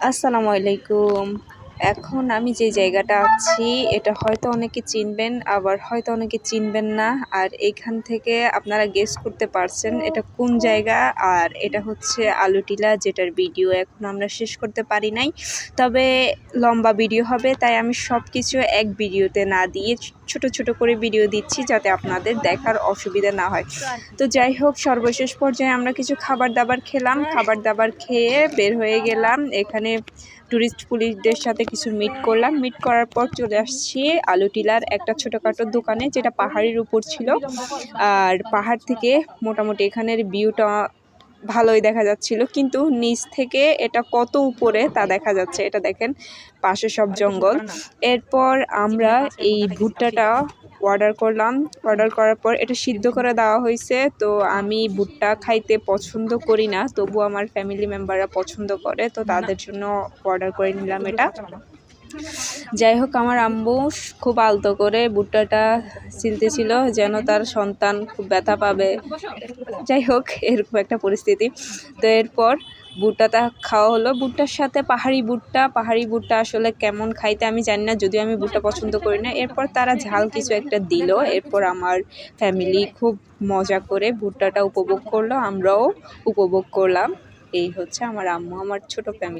আসসালামু আলাইকুম। এখন আমি যে জায়গাটা আছি এটা হয়তো অনেকে চিনবেন, আবার হয়তো অনেকে চিনবেন না। আর এইখান থেকে আপনারা গেস করতে পারছেন এটা কোন জায়গা। আর এটা হচ্ছে আলুটিলা, যেটার ভিডিও এখন আমরা শেষ করতে পারি নাই। তবে লম্বা ভিডিও হবে, তাই আমি সব কিছু এক ভিডিওতে না দিয়ে ছোট ছোট করে ভিডিও দিচ্ছি, যাতে আপনাদের দেখার অসুবিধা না হয়। তো যাই হোক, সর্বশেষ পর্যায়ে আমরা কিছু খাবার দাবার খেলাম। খাবার দাবার খেয়ে বের হয়ে গেলাম। এখানে টুরিস্ট পুলিশদের সাথে কিছু মিট করলাম। মিট করার পর চলে আসছি আলুটিলার একটা ছোটোখাটো দোকানে, যেটা পাহাড়ের উপর ছিল। আর পাহাড় থেকে মোটামুটি এখানের ভিউটা ভালোই দেখা যাচ্ছিল, কিন্তু নিচ থেকে এটা কত উপরে তা দেখা যাচ্ছে। এটা দেখেন, পাশে সব জঙ্গল। এরপর আমরা এই ভুট্টাটা অর্ডার করলাম। অর্ডার করার পর এটা সিদ্ধ করে দেওয়া হয়েছে। তো আমি ভুট্টা খাইতে পছন্দ করি না, তবু আমার ফ্যামিলি মেম্বাররা পছন্দ করে, তো তাদের জন্য অর্ডার করে নিলাম এটা। যাই হোক, আমার আম্মু খুব আলতো করে ভুট্টাটা ছিলতেছিল, যেন তার সন্তান খুব ব্যথা পাবে। যাই হোক, এরকম একটা পরিস্থিতি। তো এরপর ভুট্টাটা খাওয়া হলো। ভুট্টার সাথে পাহাড়ি ভুট্টা আসলে কেমন খাইতে আমি জানি না, যদিও আমি ভুট্টা পছন্দ করি না। এরপর তারা ঝাল কিছু একটা দিল। এরপর আমার ফ্যামিলি খুব মজা করে ভুট্টাটা উপভোগ করলো, আমরাও উপভোগ করলাম। এই হচ্ছে আমার আম্মু, আমার ছোট ফ্যামিলি।